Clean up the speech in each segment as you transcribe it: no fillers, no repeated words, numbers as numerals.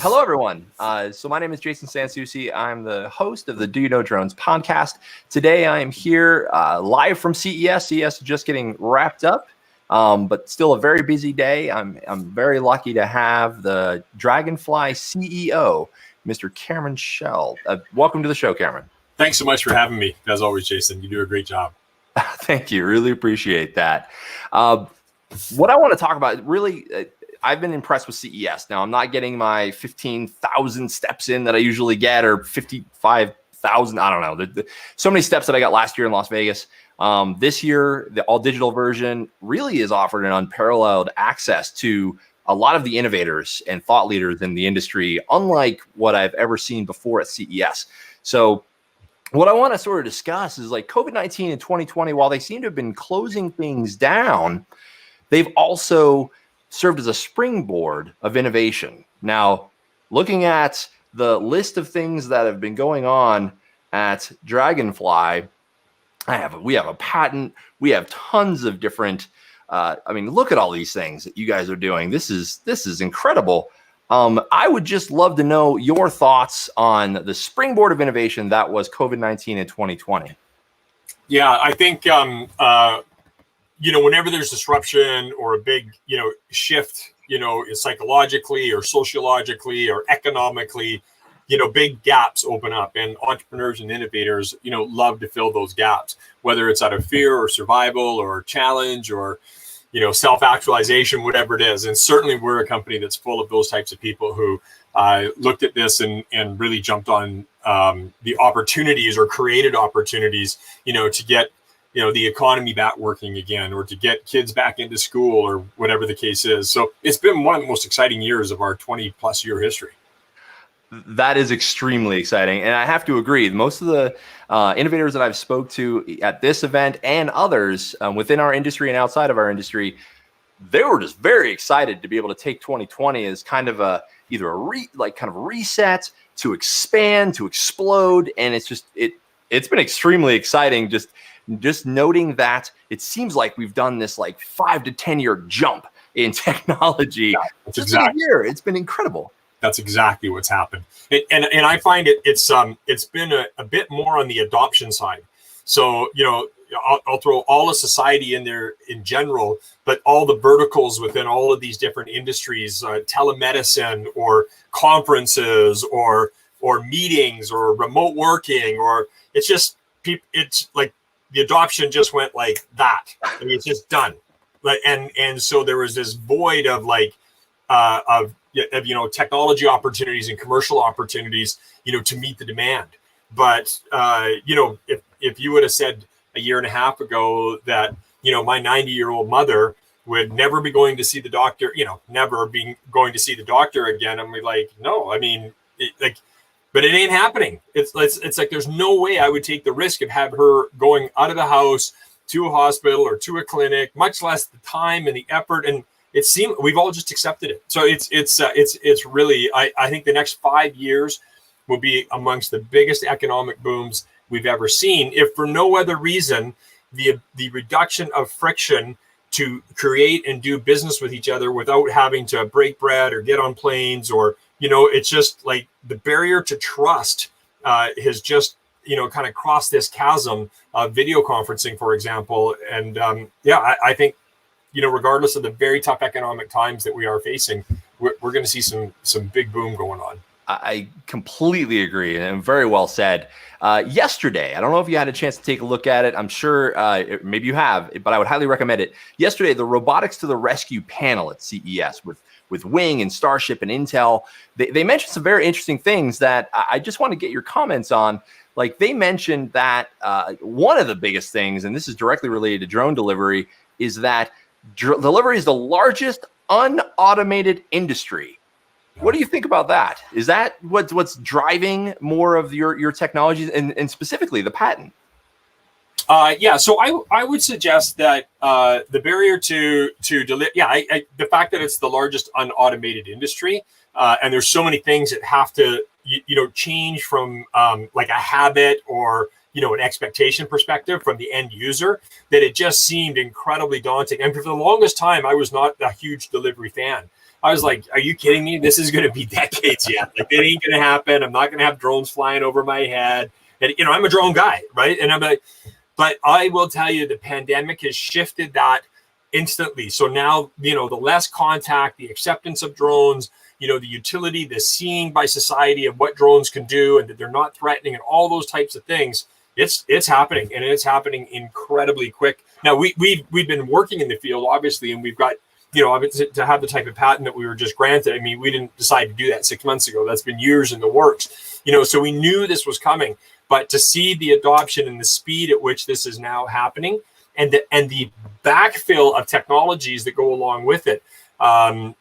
Hello, everyone. So my name is Jason Sansucci. I'm the host of the Do You Know Drones podcast. Today, I am here live from CES. CES is just getting wrapped up, but still a very busy day. I'm very lucky to have the Draganfly CEO, Mr. Cameron Chell. Welcome to the show, Cameron. Thanks so much for having me. As always, Jason, you do a great job. Thank you. Really appreciate that. What I want to talk about, really, I've been impressed with CES. Now, I'm not getting my 15,000 steps in that I usually get, or 55,000. I don't know. So many steps that I got last year in Las Vegas. This year, the all-digital version really is offered an unparalleled access to a lot of the innovators and thought leaders in the industry, unlike what I've ever seen before at CES. So what I want to sort of discuss is like COVID-19 in 2020, while they seem to have been closing things down, they've also served as a springboard of innovation. Now, looking at the list of things that have been going on at Draganfly, we have a patent, we have tons of different, look at all these things that you guys are doing. This is incredible. I would just love to know your thoughts on the springboard of innovation that was COVID-19 in 2020. Yeah, I think, whenever there's disruption or a big, shift, psychologically or sociologically or economically, big gaps open up, and entrepreneurs and innovators, love to fill those gaps, whether it's out of fear or survival or challenge or self-actualization, whatever it is. And certainly we're a company that's full of those types of people who looked at this and really jumped on the opportunities or created opportunities, to get, the economy back working again, or to get kids back into school, or whatever the case is. So it's been one of the most exciting years of our 20+ year history. That is extremely exciting. And I have to agree, most of the innovators that I've spoke to at this event and others within our industry and outside of our industry, they were just very excited to be able to take 2020 as kind of either a reset, to expand, to explode. And it's been extremely exciting just noting that it seems like we've done this like 5 to 10 year jump in technology. Yeah, just in a year. It's been incredible. That's exactly what's happened. And I find it's been a bit more on the adoption side. So, I'll throw all of society in there in general, but all the verticals within all of these different industries, telemedicine or conferences or meetings or remote working, or it's like the adoption just went like that. I mean, it's just done. And so there was this void of technology opportunities and commercial opportunities, to meet the demand. But, if you would have said a year and a half ago that, my 90-year-old mother would never be going to see the doctor, never be going to see the doctor again, I'm like, no, but it ain't happening. It's like, there's no way I would take the risk of have her going out of the house to a hospital or to a clinic, much less the time and the effort. And it seemed we've all just accepted it. So it's really, I think the next 5 years will be amongst the biggest economic booms we've ever seen, if for no other reason, the reduction of friction to create and do business with each other without having to break bread or get on planes, or, it's just like the barrier to trust has just, kind of crossed this chasm of video conferencing, for example. And I think, regardless of the very tough economic times that we are facing, we're going to see some big boom going on. I completely agree, and very well said. Yesterday, I don't know if you had a chance to take a look at it. I'm sure maybe you have, but I would highly recommend it. Yesterday, the Robotics to the Rescue panel at CES with Wing and Starship and Intel, they mentioned some very interesting things that I just want to get your comments on. Like, they mentioned that one of the biggest things, and this is directly related to drone delivery, is that delivery is the largest unautomated industry. What do you think about that? Is that what's driving more of your technologies, and specifically the patent? So I would suggest that the barrier to deliver, the fact that it's the largest unautomated industry, and there's so many things that have to change from like a habit or an expectation perspective from the end user, that it just seemed incredibly daunting. And for the longest time, I was not a huge delivery fan. I was like, are you kidding me? This is going to be decades yet. Like, it ain't going to happen. I'm not going to have drones flying over my head. And, you know, I'm a drone guy, right? And I'm like, but I will tell you, the pandemic has shifted that instantly. So now, you know, the less contact, the acceptance of drones, you know, the utility, the seeing by society of what drones can do and that they're not threatening and all those types of things. It's happening, and it's happening incredibly quick. Now we've been working in the field, obviously, and we've got, you know, to have the type of patent that we were just granted. I mean, we didn't decide to do that 6 months ago. That's been years in the works, you know, so we knew this was coming. But to see the adoption and the speed at which this is now happening, and the backfill of technologies that go along with it,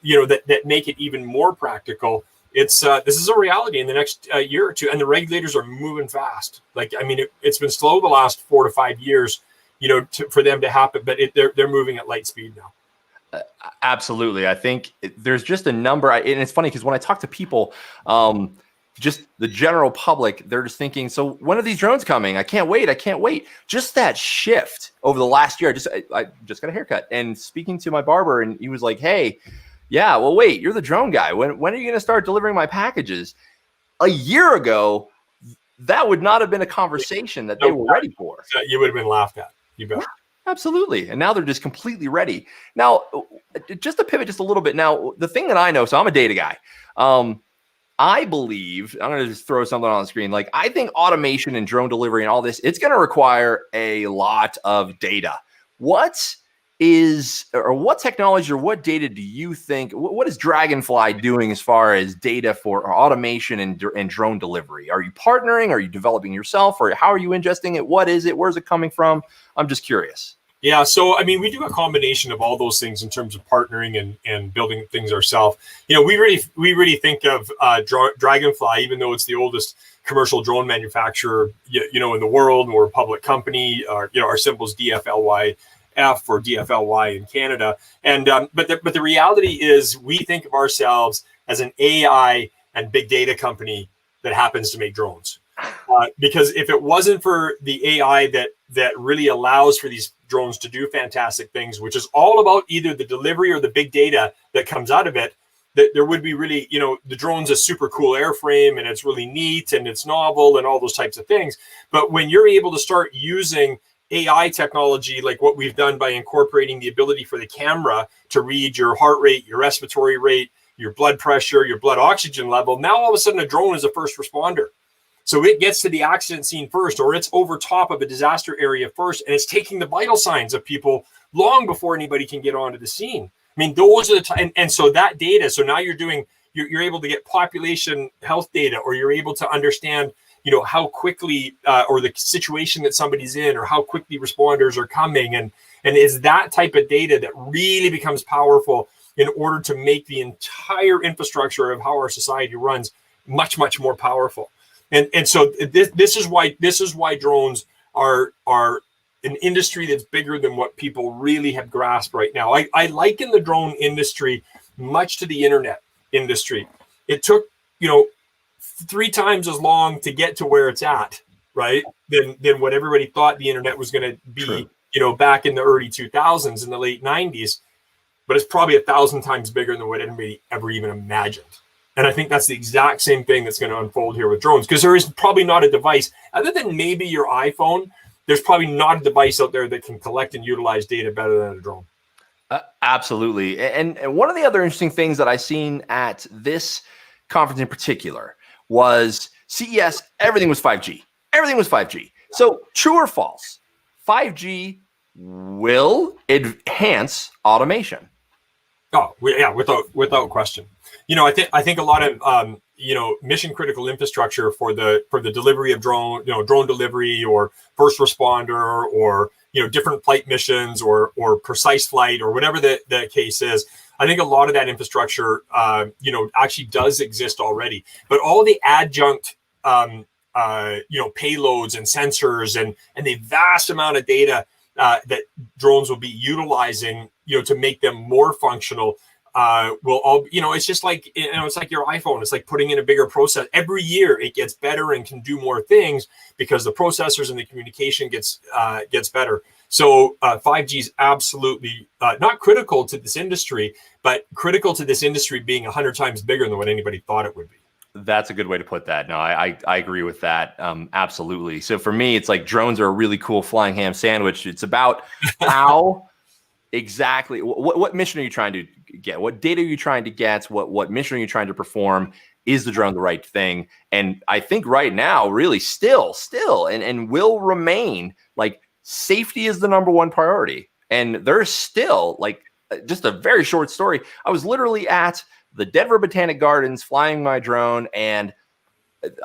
you know, that make it even more practical. It's this is a reality in the next year or two, and the regulators are moving fast. Like, I mean, it's been slow the last 4 to 5 years, you know, for them to happen, but they're moving at light speed now. Absolutely. I think there's just a number, and it's funny because when I talk to people, just the general public, they're just thinking, so when are these drones coming? I can't wait. I can't wait. Just that shift over the last year. I just got a haircut, and speaking to my barber, and he was like, hey, yeah, well, wait, you're the drone guy. When are you going to start delivering my packages? A year ago, that would not have been a conversation that they were ready for. You would have been laughed at. You bet. Yeah, absolutely. And now they're just completely ready. Now, just to pivot just a little bit. Now, the thing that I know, so I'm a data guy. I believe, I'm going to just throw something on the screen. Like, I think automation and drone delivery and all this, it's going to require a lot of data. What technology or what data do you think, what is Draganfly doing as far as data for automation and drone delivery? Are you partnering? Are you developing yourself? Or how are you ingesting it? What is it? Where's it coming from? I'm just curious. Yeah, so I mean, we do a combination of all those things in terms of partnering and building things ourselves. You know, we really think of Draganfly, even though it's the oldest commercial drone manufacturer, you know, in the world. We're a public company. You know, our symbol is DFLYF or DFLY in Canada. And but the reality is, we think of ourselves as an AI and big data company that happens to make drones. Because if it wasn't for the AI that really allows for these drones to do fantastic things, which is all about either the delivery or the big data that comes out of it, that there would be really, you know, the drone's a super cool airframe and it's really neat and it's novel and all those types of things. But when you're able to start using AI technology, like what we've done by incorporating the ability for the camera to read your heart rate, your respiratory rate, your blood pressure, your blood oxygen level, now all of a sudden a drone is a first responder. So it gets to the accident scene first, or it's over top of a disaster area first, and it's taking the vital signs of people long before anybody can get onto the scene. I mean, those are the time, and so that data. So now you're able to get population health data, or you're able to understand, you know, how quickly or the situation that somebody's in, or how quickly responders are coming, and it's that type of data that really becomes powerful in order to make the entire infrastructure of how our society runs much, much more powerful. And so this is why drones are an industry that's bigger than what people really have grasped right now. I liken the drone industry much to the internet industry. It took, you know, 3 times as long to get to where it's at, right, than what everybody thought the internet was going to be. True. You know, back in the early 2000s, in the late 90s, but it's probably 1,000 times bigger than what anybody ever even imagined. And I think that's the exact same thing that's going to unfold here with drones, because there is probably not a device, other than maybe your iPhone, there's probably not a device out there that can collect and utilize data better than a drone. Absolutely. And one of the other interesting things that I seen at this conference in particular was CES, everything was 5G. Everything was 5G. So true or false, 5G will enhance automation? Oh, yeah, without question. You know, I think a lot of you know, mission critical infrastructure for the delivery of drone delivery, or first responder, or, you know, different flight missions, or precise flight, or whatever the case is. I think a lot of that infrastructure, you know, actually does exist already. But all the adjunct, you know, payloads and sensors and the vast amount of data that drones will be utilizing, you know, to make them more functional, will all, you know, it's just like, you know, it's like your iPhone. It's like putting in a bigger process. Every year it gets better and can do more things because the processors and the communication gets better. So 5G is absolutely not critical to this industry, but critical to this industry being 100 times bigger than what anybody thought it would be. That's a good way to put that. No, I agree with that. Absolutely. So for me, it's like drones are a really cool flying ham sandwich. It's about how exactly, what mission are you trying to get? What data are you trying to get? What mission are you trying to perform? Is the drone the right thing? And I think right now, really still, and will remain, like, safety is the number one priority. And there's still, like, just a very short story. I was literally at the Denver Botanic Gardens flying my drone, and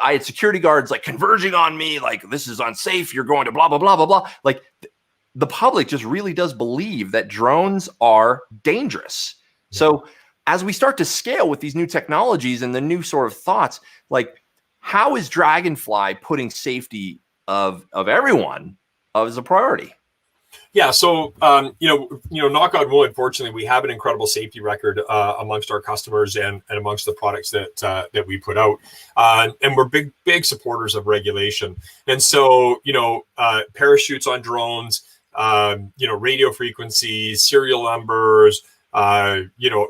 I had security guards like converging on me, like, this is unsafe. You're going to blah, blah, blah, blah, blah. Like, the public just really does believe that drones are dangerous. Yeah. So as we start to scale with these new technologies and the new sort of thoughts, like, how is Draganfly putting safety of everyone as a priority? Yeah, so knock on wood, fortunately, we have an incredible safety record amongst our customers and amongst the products that we put out, and we're big supporters of regulation. And so parachutes on drones, radio frequencies, serial numbers,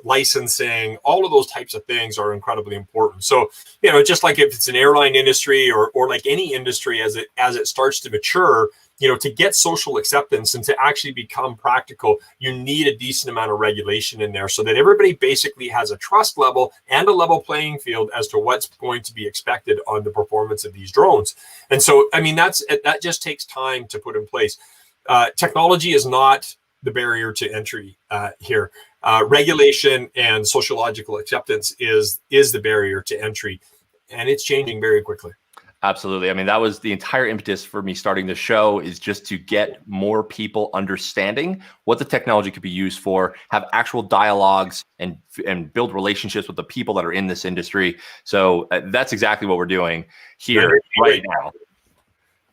licensing, all of those types of things are incredibly important. So just like if it's an airline industry or like any industry as it starts to mature, to get social acceptance and to actually become practical, you need a decent amount of regulation in there so that everybody basically has a trust level and a level playing field as to what's going to be expected on the performance of these drones. And so, I mean, that just takes time to put in place. Technology is not the barrier to entry here. Regulation and sociological acceptance is the barrier to entry, and it's changing very quickly. Absolutely. I mean, that was the entire impetus for me starting the show, is just to get more people understanding what the technology could be used for, have actual dialogues and build relationships with the people that are in this industry. So that's exactly what we're doing here right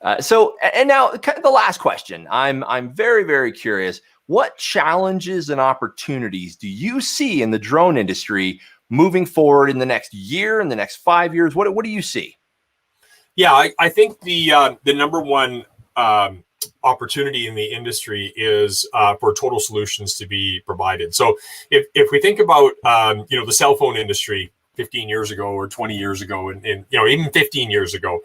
now. So now kind of the last question. I'm very, very curious. What challenges and opportunities do you see in the drone industry moving forward in the next year, in the next 5 years? What do you see? Yeah, I think the number one opportunity in the industry is for total solutions to be provided. So if we think about the cell phone industry 15 years ago or 20 years ago, and even 15 years ago,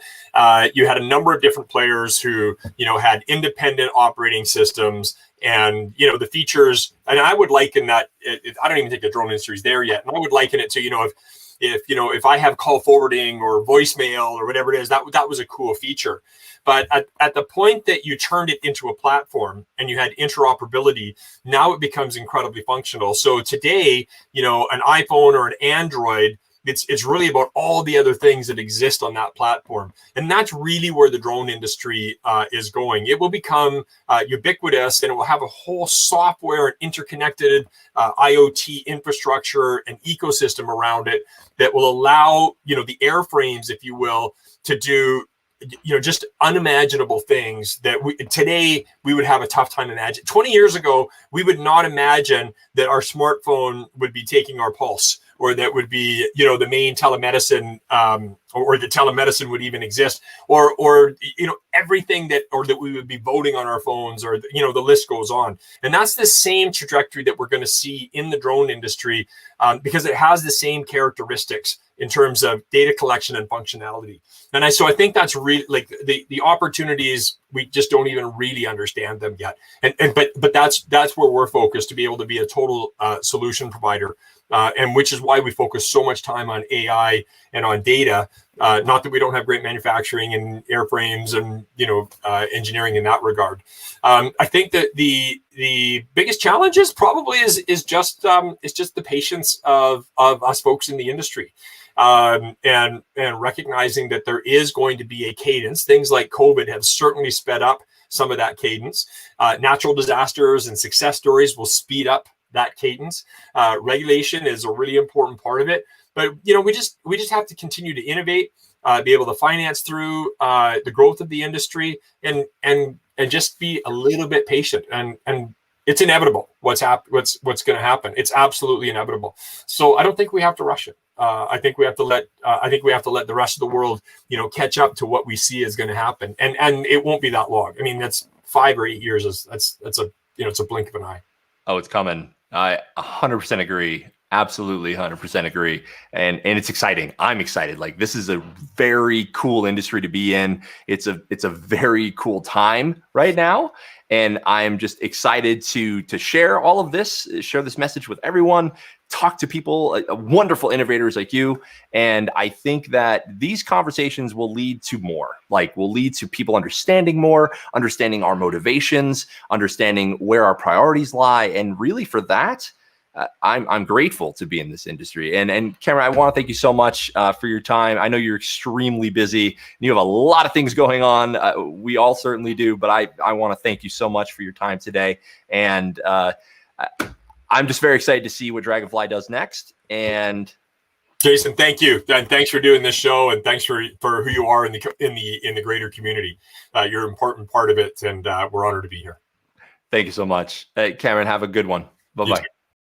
you had a number of different players who had independent operating systems, and the features. And I would liken that. I don't even think the drone industry is there yet, and I would liken it to if I have call forwarding or voicemail or whatever it is, that was a cool feature. But at the point that you turned it into a platform and you had interoperability, now it becomes incredibly functional. So today, an iPhone or an Android, it's really about all the other things that exist on that platform. And that's really where the drone industry is going. It will become ubiquitous, and it will have a whole software and interconnected IoT infrastructure and ecosystem around it that will allow, the airframes, if you will, to do just unimaginable things that today we would have a tough time imagining. 20 years ago, we would not imagine that our smartphone would be taking our pulse, or that would be, the main telemedicine, or the telemedicine would even exist, or everything that we would be voting on our phones, or the list goes on. And that's the same trajectory that we're going to see in the drone industry, because it has the same characteristics in terms of data collection and functionality. And so I think that's really, like, the opportunities, we just don't even really understand them yet. But that's where we're focused, to be able to be a total solution provider, and which is why we focus so much time on AI and on data. Not that we don't have great manufacturing and airframes and engineering in that regard. I think that the biggest challenges probably is just the patience of us folks in the industry. And recognizing that there is going to be a cadence. Things like COVID have certainly sped up some of that cadence. Natural disasters and success stories will speed up that cadence. Regulation is a really important part of it, but we just have to continue to innovate, be able to finance through the growth of the industry, and just be a little bit patient. And it's inevitable what's going to happen. It's absolutely inevitable. So I don't think we have to rush it. I think we have to let the rest of the world, catch up to what we see is going to happen, and it won't be that long. I mean, that's 5 or 8 years. It's a blink of an eye. Oh, it's coming. I 100% agree. Absolutely 100% agree. And it's exciting. I'm excited. Like, this is a very cool industry to be in. It's a very cool time right now. And I'm just excited to share all of this, share this message with everyone, talk to people, wonderful innovators like you. And I think that these conversations will lead to more, like will lead to people understanding more, understanding our motivations, understanding where our priorities lie. And really for that, I'm grateful to be in this industry. And Cameron, I want to thank you so much for your time. I know you're extremely busy and you have a lot of things going on. We all certainly do, but I want to thank you so much for your time today. And I'm just very excited to see what Draganfly does next. And Jason, thank you, and thanks for doing this show, and thanks for who you are in the greater community. You're an important part of it, and we're honored to be here. Thank you so much, Cameron. Have a good one. Bye bye.